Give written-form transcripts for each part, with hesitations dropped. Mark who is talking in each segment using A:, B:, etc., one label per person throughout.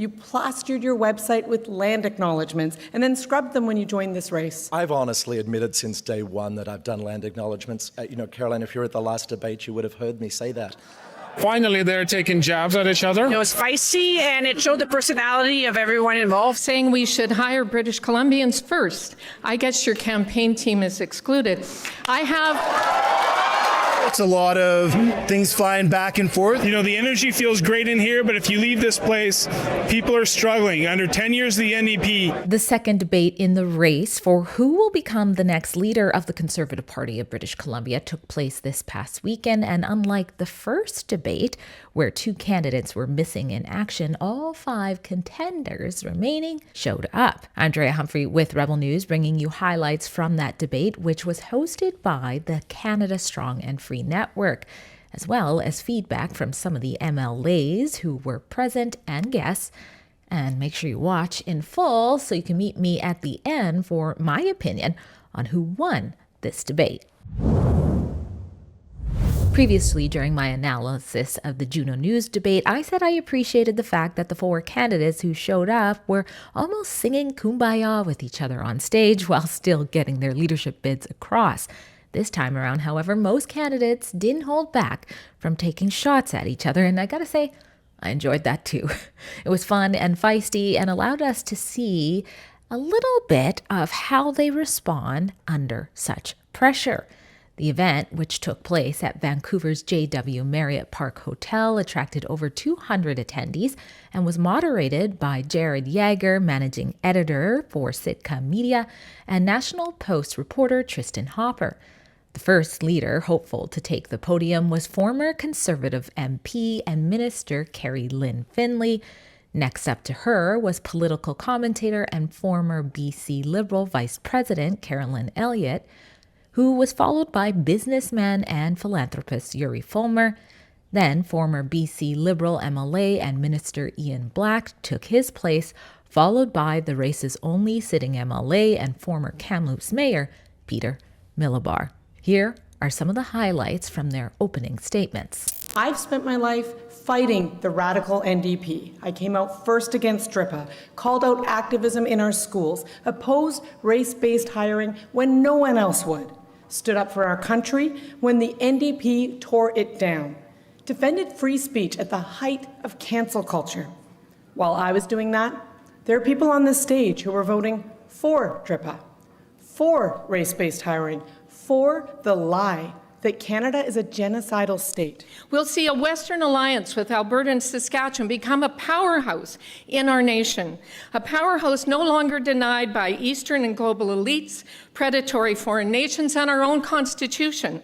A: You plastered your website with land acknowledgements and then scrubbed them when you joined this race.
B: I've honestly admitted since day one that I've done land acknowledgements. Caroline, if you're at the last debate, you would have heard me say that.
C: Finally, they're taking jabs at each other.
D: It was feisty, and it showed the personality of everyone involved.
E: Saying we should hire British Columbians first. I guess your campaign team is excluded.
F: It's a lot of things flying back and forth.
C: You know, the energy feels great in here, but if you leave this place, people are struggling. Under 10 years of the NDP.
G: The second debate in the race for who will become the next leader of the Conservative Party of British Columbia took place this past weekend, and unlike the first debate, where 2 candidates were missing in action, all 5 contenders remaining showed up. Andrea Humphrey with Rebel News, bringing you highlights from that debate, which was hosted by the Canada Strong and Free Network, as well as feedback from some of the MLAs who were present and guests. And make sure you watch in full so you can meet me at the end for my opinion on who won this debate. Previously, during my analysis of the Juno News debate, I said I appreciated the fact that the 4 candidates who showed up were almost singing Kumbaya with each other on stage while still getting their leadership bids across. This time around, however, most candidates didn't hold back from taking shots at each other, and I gotta say, I enjoyed that too. It was fun and feisty and allowed us to see a little bit of how they respond under such pressure. The event, which took place at Vancouver's JW Marriott Park Hotel, attracted over 200 attendees and was moderated by Jared Yeager, managing editor for Sitka Media, and National Post reporter Tristan Hopper. The first leader hopeful to take the podium was former Conservative MP and Minister Carrie Lynn Finlay. Next up to her was political commentator and former BC Liberal Vice President Carolyn Elliott, who was followed by businessman and philanthropist Yuri Fulmer. Then former BC Liberal MLA and Minister Ian Black took his place, followed by the race's only sitting MLA and former Kamloops Mayor Peter Milobar. Here are some of the highlights from their opening statements.
A: I've spent my life fighting the radical NDP. I came out first against DRIPA, called out activism in our schools, opposed race-based hiring when no one else would, stood up for our country when the NDP tore it down, defended free speech at the height of cancel culture. While I was doing that, there are people on this stage who were voting for DRIPA, for race-based hiring, for the lie that Canada is a genocidal state.
E: We'll see a Western alliance with Alberta and Saskatchewan become a powerhouse in our nation, a powerhouse no longer denied by Eastern and global elites, predatory foreign nations, and our own Constitution.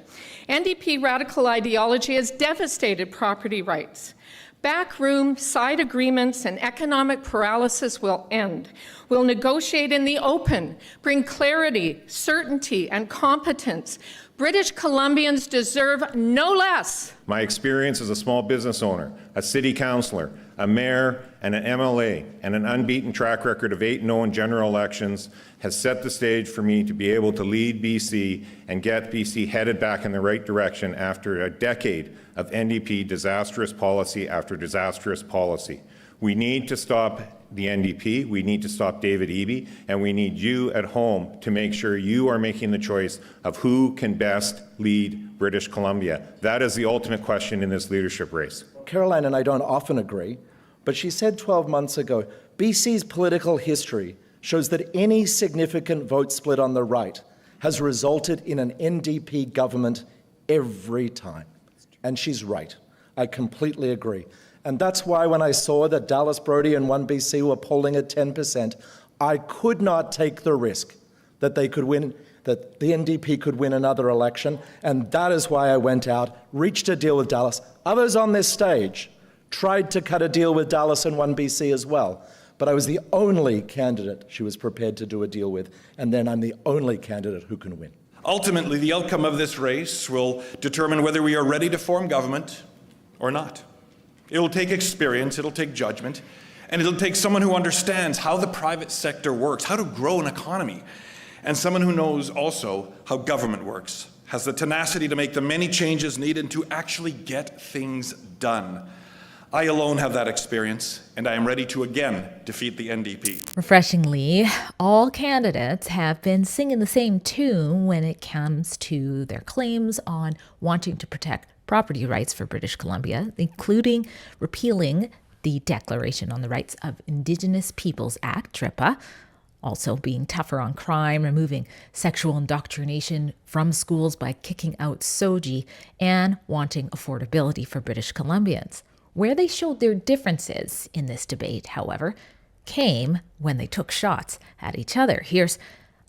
E: NDP radical ideology has devastated property rights. Backroom side agreements and economic paralysis will end. We'll negotiate in the open, bring clarity, certainty, and competence. British Columbians deserve no less.
H: My experience as a small business owner, a city councillor, a mayor, and an MLA, and an unbeaten track record of 8-0 in general elections has set the stage for me to be able to lead BC and get BC headed back in the right direction after a decade of NDP disastrous policy after disastrous policy. We need to stop the NDP, we need to stop David Eby, and we need you at home to make sure you are making the choice of who can best lead British Columbia. That is the ultimate question in this leadership race.
B: Caroline and I don't often agree, but she said 12 months ago, BC's political history shows that any significant vote split on the right has resulted in an NDP government every time. And she's right. I completely agree. And that's why when I saw that Dallas Brody and 1BC were polling at 10%, I could not take the risk that they could win, that the NDP could win another election. And that is why I went out, reached a deal with Dallas. Others on this stage tried to cut a deal with Dallas and 1BC as well. But I was the only candidate she was prepared to do a deal with. And then I'm the only candidate who can win.
I: Ultimately, the outcome of this race will determine whether we are ready to form government or not. It'll take experience, it'll take judgment, and it'll take someone who understands how the private sector works, how to grow an economy, and someone who knows also how government works, has the tenacity to make the many changes needed to actually get things done. I alone have that experience, and I am ready to again defeat the NDP.
G: Refreshingly, all candidates have been singing the same tune when it comes to their claims on wanting to protect property rights for British Columbia, including repealing the Declaration on the Rights of Indigenous Peoples Act, DRIPA, also being tougher on crime, removing sexual indoctrination from schools by kicking out SOGI, and wanting affordability for British Columbians. Where they showed their differences in this debate, however, came when they took shots at each other. Here's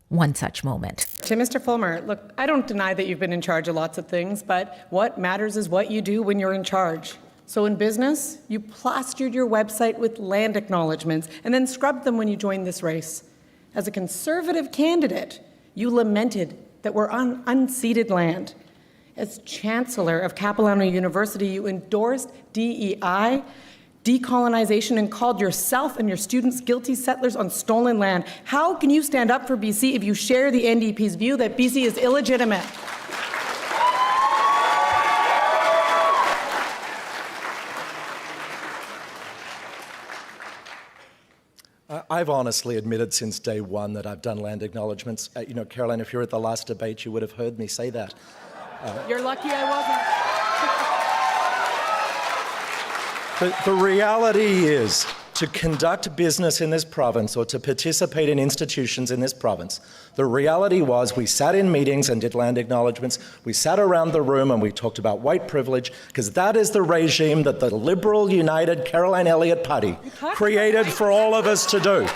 G: one such moment.
A: To Mr. Fulmer, look, I don't deny that you've been in charge of lots of things, but what matters is what you do when you're in charge. So in business, you plastered your website with land acknowledgements and then scrubbed them when you joined this race. As a Conservative candidate, you lamented that we're on unceded land. As Chancellor of Capilano University, you endorsed DEI, decolonization, and called yourself and your students guilty settlers on stolen land. How can you stand up for BC if you share the NDP's view that BC is illegitimate?
B: I've honestly admitted since day one that I've done land acknowledgements. Caroline, if you were at the last debate, you would have heard me say that.
A: You're lucky I wasn't.
B: The reality is, to conduct business in this province or to participate in institutions in this province, the reality was we sat in meetings and did land acknowledgements. We sat around the room and we talked about white privilege, because that is the regime that the Liberal United Caroline Elliott Party created for all of us to do.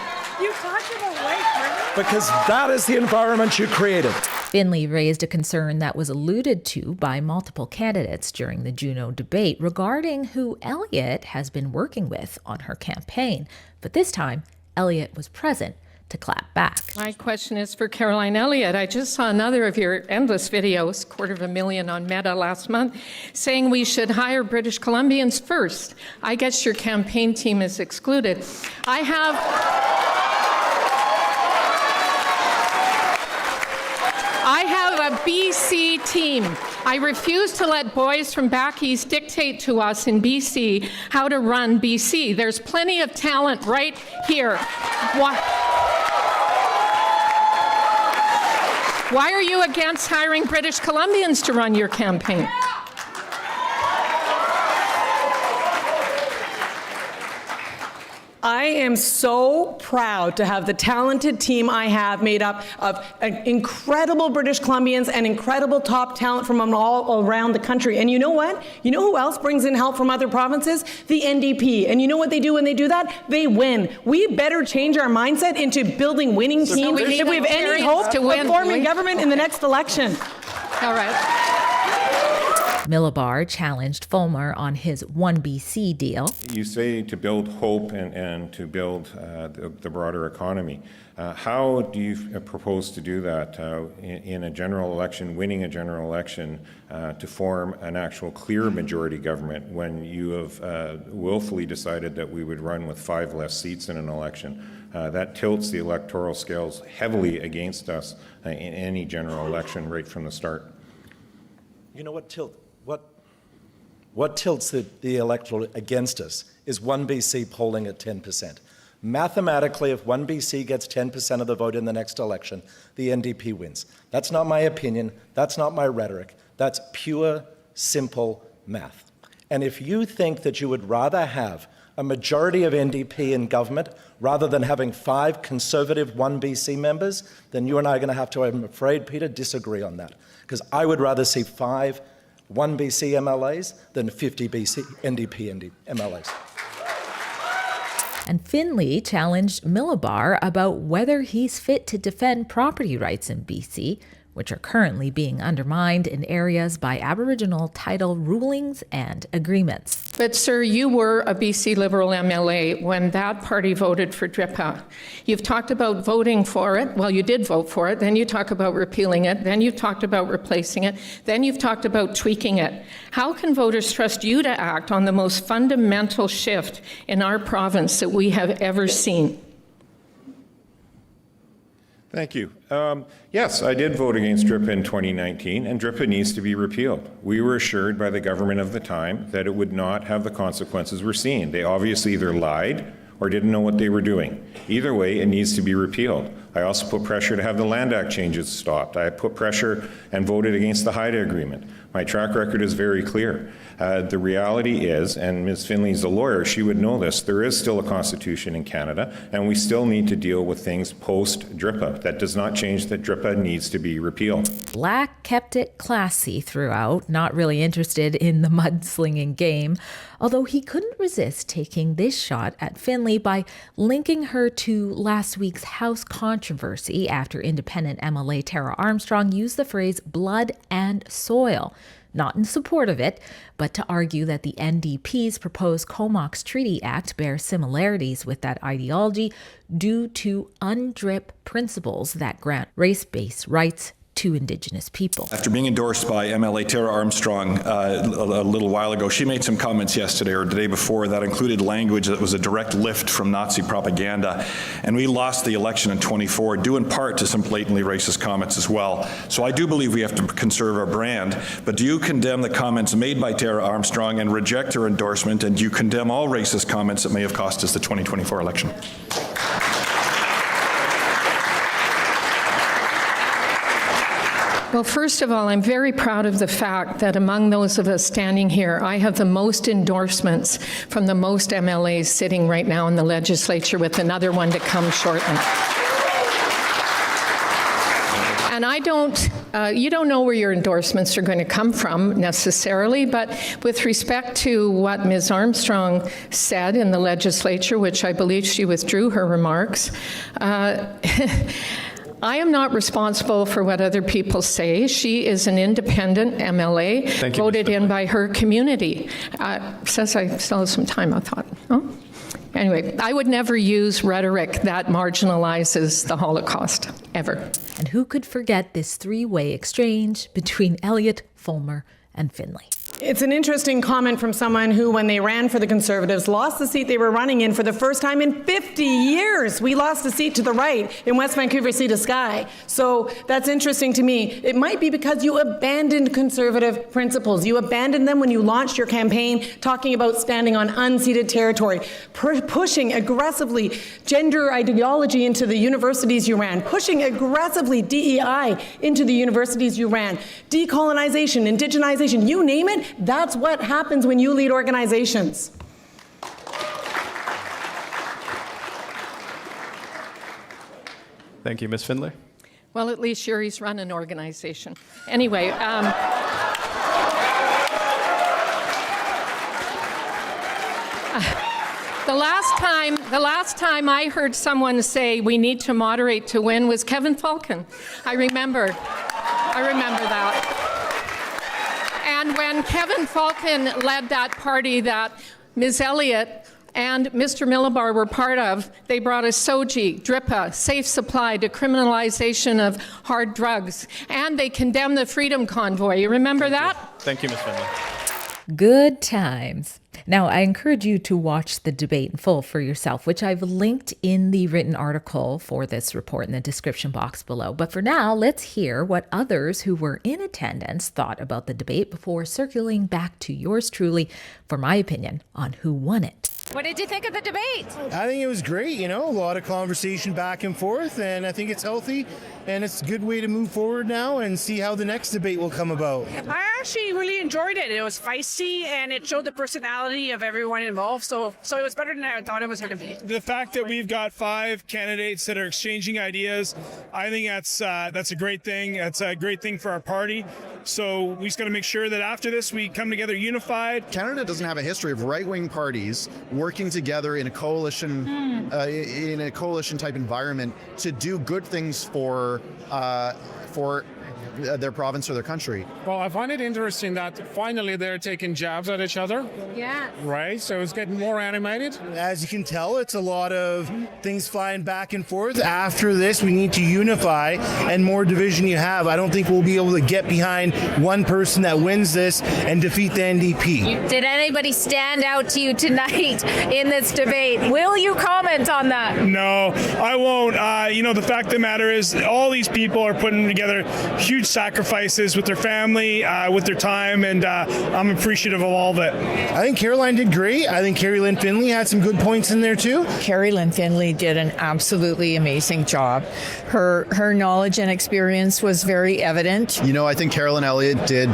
A: You talked about white privilege?
B: Because that is the environment you created.
G: Finley raised a concern that was alluded to by multiple candidates during the Juno debate regarding who Elliott has been working with on her campaign. But this time, Elliott was present to clap back.
E: My question is for Caroline Elliott. I just saw another of your endless videos, 250,000 on Meta last month, saying we should hire British Columbians first. I guess your campaign team is excluded. I have a BC team. I refuse to let boys from back east dictate to us in BC how to run BC. There's plenty of talent right here. Why are you against hiring British Columbians to run your campaign?
A: I am so proud to have the talented team I have made up of incredible British Columbians and incredible top talent from all around the country. And you know what? You know who else brings in help from other provinces? The NDP. And you know what they do when they do that? They win. We better change our mindset into building winning teams if we have any hope of forming government in the next election.
E: All right.
G: Millibar challenged Fulmer on his One BC deal.
H: You say to build hope and to build the broader economy. How do you propose to do that in a general election, winning a general election, to form an actual clear majority government when you have willfully decided that we would run with 5 less seats in an election? That tilts the electoral scales heavily against us in any general election right from the start.
B: You know what tilts the electorate against us is One BC polling at 10%. Mathematically, if One BC gets 10% of the vote in the next election, the NDP wins. That's not my opinion. That's not my rhetoric. That's pure, simple math. And if you think that you would rather have a majority of NDP in government rather than having 5 Conservative One BC members, then you and I are going to have to, I'm afraid, Peter, disagree on that. Because I would rather see 5 One BC MLAs than 50 BC NDP MLAs.
G: And Finley challenged Millibar about whether he's fit to defend property rights in BC, which are currently being undermined in areas by Aboriginal title rulings and agreements.
E: But, sir, you were a BC Liberal MLA when that party voted for DRIPA. You've talked about voting for it. Well, you did vote for it. Then you talk about repealing it. Then you've talked about replacing it. Then you've talked about tweaking it. How can voters trust you to act on the most fundamental shift in our province that we have ever seen?
H: Thank you. Yes, I did vote against DRIPA in 2019, and DRIPA needs to be repealed. We were assured by the government of the time that it would not have the consequences we're seeing. They obviously either lied or didn't know what they were doing. Either way, it needs to be repealed. I also put pressure to have the Land Act changes stopped. I put pressure and voted against the Haida Agreement. My track record is very clear. The reality is, and Ms. Finley's a lawyer, she would know this, there is still a constitution in Canada, and we still need to deal with things post-DRIPA. That does not change that DRIPA needs to be repealed.
G: Black kept it classy throughout, not really interested in the mudslinging game, although he couldn't resist taking this shot at Finley by linking her to last week's House controversy after independent MLA Tara Armstrong used the phrase blood and soil. Not in support of it, but to argue that the NDP's proposed Comox Treaty Act bears similarities with that ideology due to UNDRIP principles that grant race-based rights to Indigenous people.
I: After being endorsed by MLA Tara Armstrong a little while ago, she made some comments yesterday or the day before that included language that was a direct lift from Nazi propaganda. And we lost the election in 24, due in part to some blatantly racist comments as well. So I do believe we have to conserve our brand. But do you condemn the comments made by Tara Armstrong and reject her endorsement? And do you condemn all racist comments that may have cost us the 2024 election?
E: Well, first of all, I'm very proud of the fact that among those of us standing here, I have the most endorsements from the most MLAs sitting right now in the legislature, with another one to come shortly. And I don't, you don't know where your endorsements are going to come from necessarily, but with respect to what Ms. Armstrong said in the legislature, which I believe she withdrew her remarks, I am not responsible for what other people say. She is an independent MLA, voted in by her community. Says I still have some time, I thought. Oh. Anyway, I would never use rhetoric that marginalizes the Holocaust, ever.
G: And who could forget this three-way exchange between Elliott, Fulmer, and Finley?
A: It's an interesting comment from someone who, when they ran for the Conservatives, lost the seat they were running in for the first time in 50 years. We lost a seat to the right in West Vancouver Sea to Sky. So that's interesting to me. It might be because you abandoned Conservative principles. You abandoned them when you launched your campaign talking about standing on unceded territory, pushing aggressively gender ideology into the universities you ran, pushing aggressively DEI into the universities you ran, decolonization, indigenization, you name it. That's what happens when you lead organizations.
J: Thank you. Ms. Findlay?
E: Well, at least Yuri's run an organization. Anyway, the last time I heard someone say we need to moderate to win was Kevin Falcon. I remember that. And when Kevin Falcon led that party that Ms. Elliott and Mr. Millibar were part of, they brought us SOGI, DRIPA, safe supply, decriminalization of hard drugs, and they condemned the Freedom Convoy. You remember that?
J: Thank you, Ms. Findlay.
G: Good times. Now, I encourage you to watch the debate in full for yourself, which I've linked in the written article for this report in the description box below. But for now, let's hear what others who were in attendance thought about the debate before circling back to yours truly for my opinion on who won it.
K: What did you think of the debate?
F: I think it was great, a lot of conversation back and forth, and I think it's healthy, and it's a good way to move forward now and see how the next debate will come about.
D: I actually really enjoyed it. It was feisty, and it showed the personality of everyone involved, so it was better than I thought it was going to be.
C: The fact that we've got 5 candidates that are exchanging ideas, I think that's a great thing. That's a great thing for our party. So we just got to make sure that after this we come together unified.
L: Canada doesn't have a history of right-wing parties working together in a coalition, type environment to do good things for their province or their country.
J: Well, I find it interesting that finally they're taking jabs at each other.
E: Yeah.
J: Right? So it's getting more animated.
F: As you can tell, it's a lot of things flying back and forth. After this, we need to unify, and more division you have, I don't think we'll be able to get behind one person that wins this and defeat the NDP.
K: Did anybody stand out to you tonight in this debate? Will you comment on that?
C: No, I won't. The fact of the matter is all these people are putting together huge sacrifices with their family, with their time, and I'm appreciative of all of it.
F: I think Caroline did great. I think Carrie Lynn Finley had some good points in there too.
M: Carrie Lynn Finley did an absolutely amazing job. Her knowledge and experience was very evident.
L: I think Carolyn Elliott did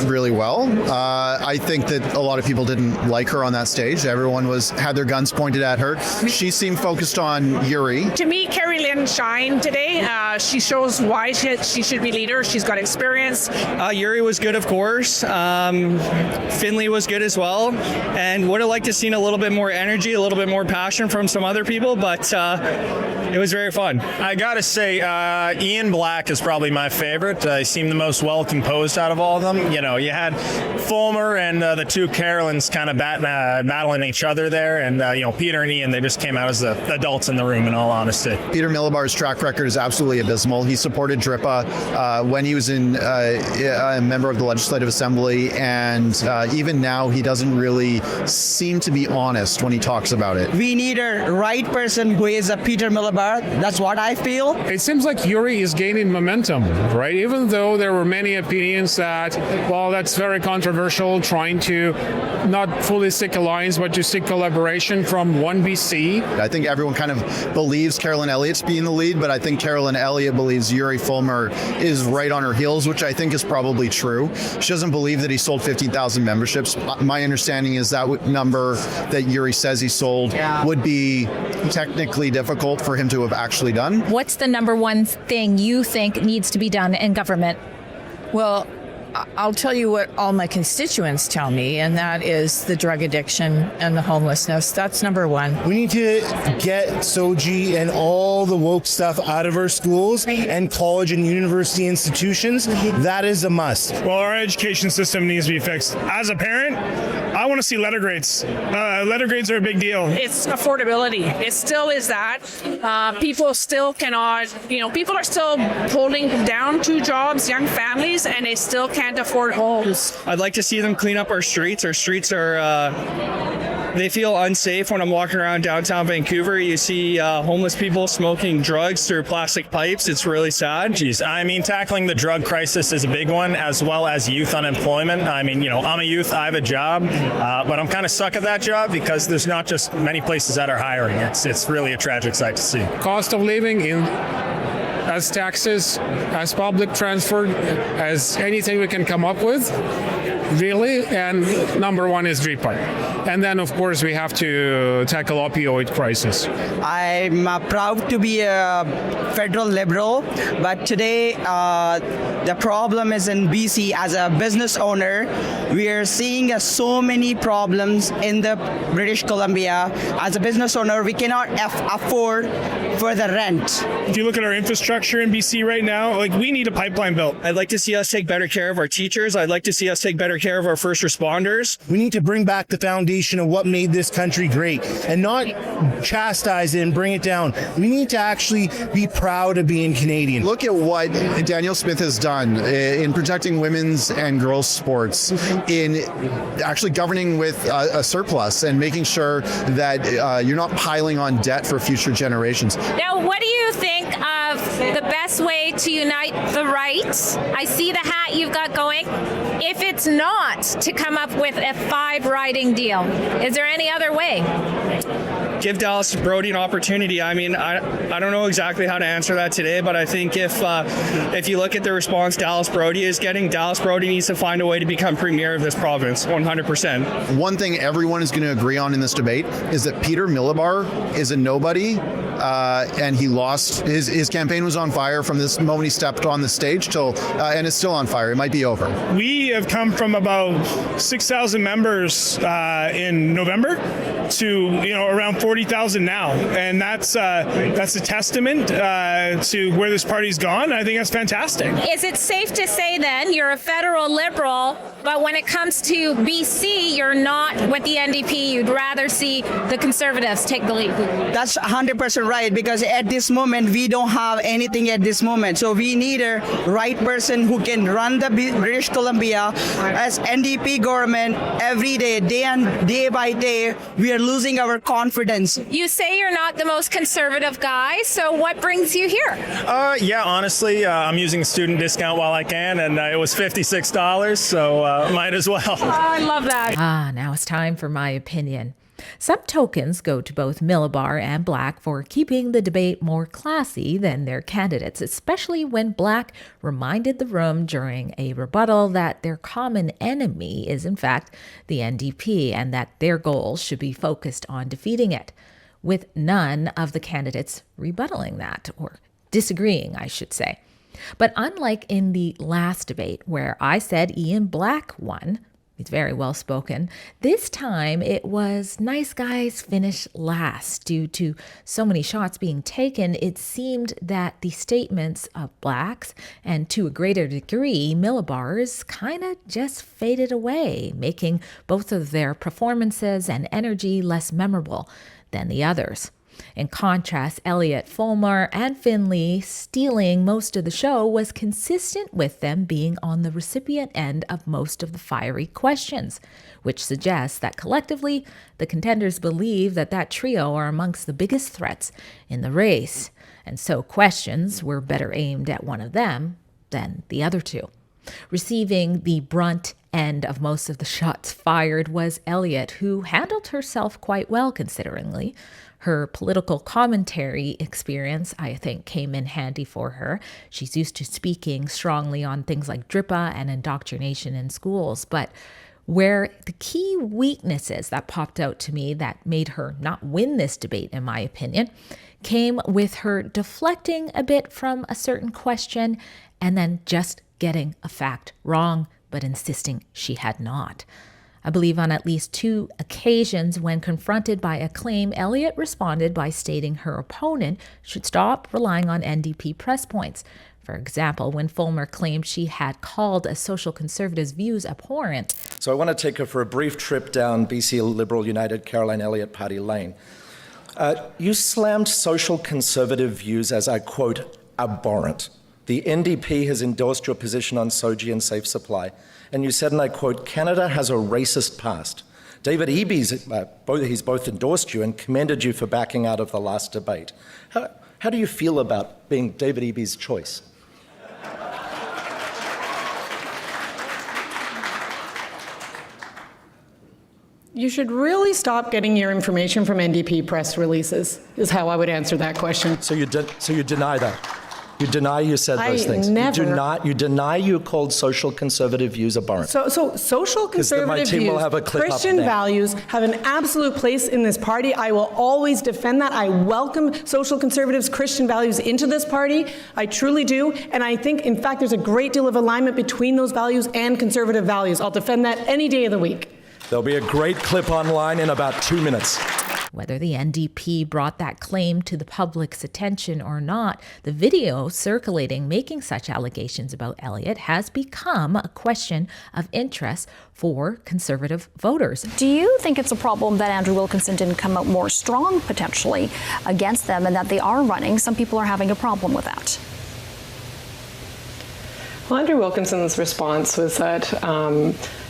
L: really well. I think that a lot of people didn't like her on that stage. Everyone had their guns pointed at her. She seemed focused on Yuri.
D: To me, Carrie Lynn shined today. She shows why she should be leader. She's got experience.
N: Yuri was good, of course. Finley was good as well. And would have liked to seen a little bit more energy, a little bit more passion from some other people, but it was very fun.
O: I gotta say, Ian Black is probably my favorite. He seemed the most well composed out of all of them. You had Fulmer and the two Carolyns kind of battling each other there, and Peter and Ian, they just came out as the adults in the room, in all honesty.
L: Peter Millibar's track record is absolutely abysmal. He supported DRIPA when he was a member of the Legislative Assembly, and even now he doesn't really seem to be honest when he talks about it.
P: We need a right person who is a Peter Millibar. That's what I feel.
J: It seems like Yuri is gaining momentum, right? Even though there were many opinions that, well, that's very controversial, trying to not fully seek alliance, but to seek collaboration from one BC.
L: I think everyone kind of believes Carolyn Elliott's being the lead, but I think Carolyn Elliott believes Yuri Fulmer is right on her heels, which I think is probably true. She doesn't believe that he sold 15,000 memberships. My understanding is that number that Yuri says he sold would be technically difficult for him to have actually done.
K: What's the number one thing you think needs to be done in government?
M: Well, I'll tell you what all my constituents tell me, and that is the drug addiction and the homelessness. That's number one.
F: We need to get SOGI and all the woke stuff out of our schools and college and university institutions. That is a must.
C: Well, our education system needs to be fixed. As a parent, I want to see letter grades. Letter grades are a big deal.
D: It's affordability. It still is that. People still cannot, people are still holding down two jobs, young families, and they still can't afford homes.
N: I'd like to see them clean up our streets. Our streets are, they feel unsafe when I'm walking around downtown Vancouver. You see homeless people smoking drugs through plastic pipes. It's really sad.
O: Jeez, I mean, tackling the drug crisis is a big one, as well as youth unemployment. I mean, I'm a youth, I have a job, but I'm kind of stuck at that job because there's not just many places that are hiring. It's really a tragic sight to see.
J: Cost of living as taxes, as public transport, as anything we can come up with, really. And number one is DRIPA. And then, of course, we have to tackle opioid crisis.
P: I'm proud to be a federal liberal, but today the problem is in BC. As a business owner, we are seeing so many problems in the British Columbia. As a business owner, we cannot afford for the rent.
C: If you look at our infrastructure in BC right now, we need a pipeline built.
N: I'd like to see us take better care of our teachers. I'd like to see us take better care of our first responders.
F: We need to bring back the foundation of what made this country great and not chastise it and bring it down. We need to actually be proud of being Canadian.
L: Look at what Danielle Smith has done in protecting women's and girls' sports, in actually governing with a surplus and making sure that you're not piling on debt for future generations.
K: Now, what do you think of the best way to unite the right? I see the hat you've got going. If it's not to come up with a 5-riding deal, is there any other way?
N: Give Dallas Brody an opportunity. I mean, I don't know exactly how to answer that today, but I think if you look at the response Dallas Brody is getting, Dallas Brody needs to find a way to become premier of this province, 100%.
L: One thing everyone is going to agree on in this debate is that Peter Millibar is a nobody, and he lost. His campaign was on fire from this moment he stepped on the stage till, and it's still on fire. It might be over.
C: We have come from about 6,000 members in November to around 40 40,000 now, and that's a testament to where this party's gone. I think that's fantastic.
K: Is it safe to say then you're a federal Liberal, but when it comes to BC, you're not with the NDP? You'd rather see the Conservatives take the lead?
P: That's 100% right, because at this moment, we don't have anything at this moment. So we need a right person who can run the British Columbia as NDP government every day, day by day. We are losing our confidence.
K: You say you're not the most conservative guy, so what brings you here?
O: Yeah, honestly, I'm using a student discount while I can, and it was $56, so might as well.
K: Oh, I love that.
G: Now it's time for my opinion. Some tokens go to both Millibar and Black for keeping the debate more classy than their candidates, especially when Black reminded the room during a rebuttal that their common enemy is in fact the NDP and that their goals should be focused on defeating it, with none of the candidates rebuttaling that, or disagreeing, I should say. But unlike in the last debate where I said Ian Black won, he's very well spoken, this time it was nice guys finish last. Due to so many shots being taken, it seemed that the statements of Blacks, and to a greater degree Millibar's, kind of just faded away, making both of their performances and energy less memorable than the others. In contrast, Elliott, Fulmer, and Finley stealing most of the show was consistent with them being on the recipient end of most of the fiery questions, which suggests that collectively, the contenders believe that that trio are amongst the biggest threats in the race, and so questions were better aimed at one of them than the other two. Receiving the brunt end of most of the shots fired was Elliott, who handled herself quite well consideringly. Her political commentary experience, I think, came in handy for her. She's used to speaking strongly on things like DRIPA and indoctrination in schools. But where the key weaknesses that popped out to me that made her not win this debate, in my opinion, came with her deflecting a bit from a certain question and then just getting a fact wrong, but insisting she had not. I believe on at least 2 occasions when confronted by a claim, Elliott responded by stating her opponent should stop relying on NDP press points. For example, when Fulmer claimed she had called a social conservative's views abhorrent.
B: So I want to take her for a brief trip down BC Liberal United Caroline Elliott Party Lane. You slammed social conservative views as, I quote, abhorrent. The NDP has endorsed your position on SOGI and safe supply. And you said, and I quote, Canada has a racist past. David Eby's, he's both endorsed you and commended you for backing out of the last debate. How do you feel about being David Eby's choice?
A: You should really stop getting your information from NDP press releases, is how I would answer that question.
B: So you deny that? You deny you said those things?
A: Never.
B: You deny you called social conservative views abhorrent?
A: So social conservative
B: team
A: views,
B: will have a clip
A: Christian
B: up
A: values have an absolute place in this party. I will always defend that. I welcome social conservatives' Christian values into this party. I truly do. And I think, in fact, there's a great deal of alignment between those values and conservative values. I'll defend that any day of the week.
B: There'll be a great clip online in about 2 minutes.
G: Whether the NDP brought that claim to the public's attention or not, the video circulating making such allegations about Elliott has become a question of interest for conservative voters.
Q: Do you think it's a problem that Andrew Wilkinson didn't come out more strong potentially against them and that they are running? Some people are having a problem with that.
A: Well, Andrew Wilkinson's response was that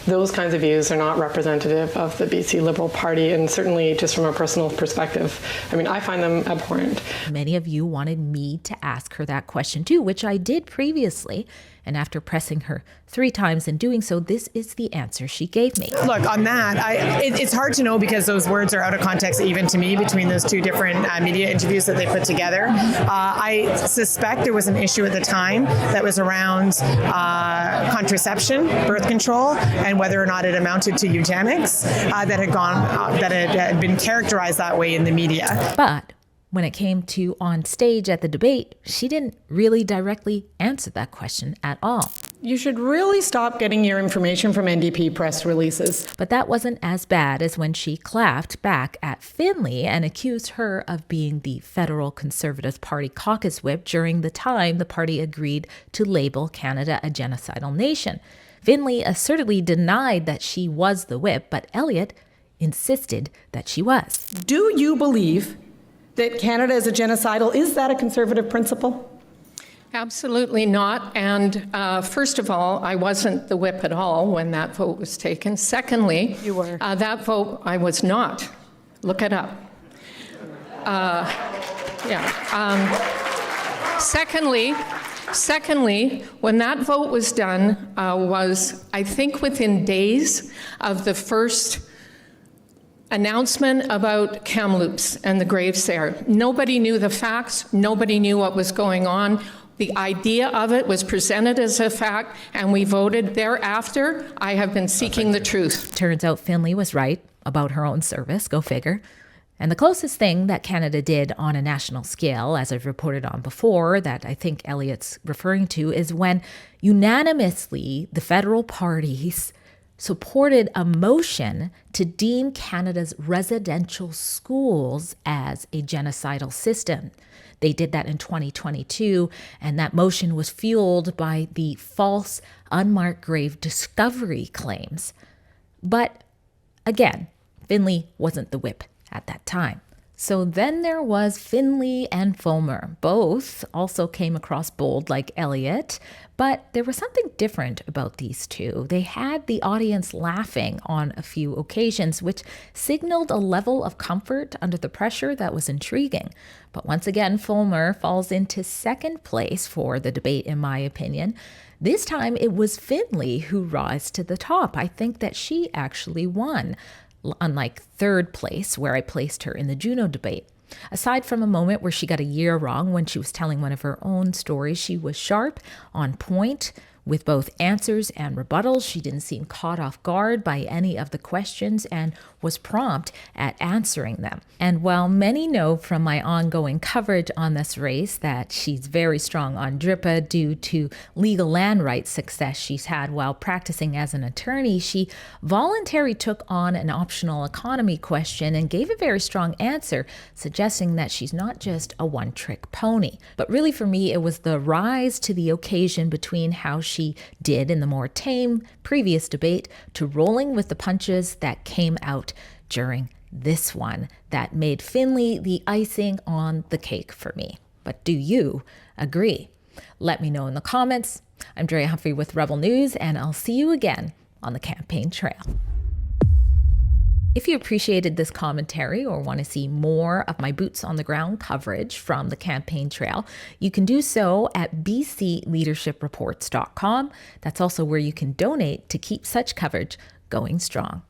A: those kinds of views are not representative of the BC Liberal Party, and certainly just from a personal perspective, I mean, I find them abhorrent.
G: Many of you wanted me to ask her that question too, which I did previously. And after pressing her 3 times and doing so, this is the answer she gave me.
R: Look, on that, it's hard to know because those words are out of context, even to me, between those 2 different media interviews that they put together. I suspect there was an issue at the time that was around contraception, birth control, and whether or not it amounted to eugenics that had been characterized that way in the media.
G: But when it came to on stage at the debate, she didn't really directly answer that question at all.
A: You should really stop getting your information from NDP press releases.
G: But that wasn't as bad as when she clapped back at Finlay and accused her of being the federal Conservative Party caucus whip during the time the party agreed to label Canada a genocidal nation. Finlay assertedly denied that she was the whip, but Elliott insisted that she was.
A: Do you believe that Canada is a genocidal? Is that a Conservative principle?
E: Absolutely not. And first of all, I wasn't the whip at all when that vote was taken. Secondly,
A: you were.
E: That vote, I was not. Look it up. Secondly, when that vote was done, was I think within days of the first announcement about Kamloops and the graves there. Nobody knew the facts. Nobody knew what was going on. The idea of it was presented as a fact, and we voted thereafter. I have been seeking the truth.
G: Turns out Finlay was right about her own service, go figure. And the closest thing that Canada did on a national scale, as I've reported on before, that I think Elliott's referring to, is when unanimously the federal parties supported a motion to deem Canada's residential schools as a genocidal system. They did that in 2022, and that motion was fueled by the false unmarked grave discovery claims. But again, Finlay wasn't the whip at that time. So then there was Finlay and Fulmer. Both also came across bold like Elliott, but there was something different about these two. They had the audience laughing on a few occasions, which signaled a level of comfort under the pressure that was intriguing. But once again, Fulmer falls into second place for the debate, in my opinion. This time it was Finlay who rose to the top. I think that she actually won, unlike third place, where I placed her in the Juno debate. Aside from a moment where she got a year wrong when she was telling one of her own stories, she was sharp, on point, with both answers and rebuttals. She didn't seem caught off guard by any of the questions and was prompt at answering them. And while many know from my ongoing coverage on this race that she's very strong on DRIPA due to legal land rights success she's had while practicing as an attorney, she voluntarily took on an optional economy question and gave a very strong answer, suggesting that she's not just a one-trick pony. But really for me, it was the rise to the occasion between how she did in the more tame previous debate to rolling with the punches that came out during this one that made Finlay the icing on the cake for me. But do you agree? Let me know in the comments. I'm Drea Humphrey with Rebel News, and I'll see you again on the campaign trail. If you appreciated this commentary or want to see more of my boots on the ground coverage from the campaign trail, you can do so at bcleadershipreports.com. That's also where you can donate to keep such coverage going strong.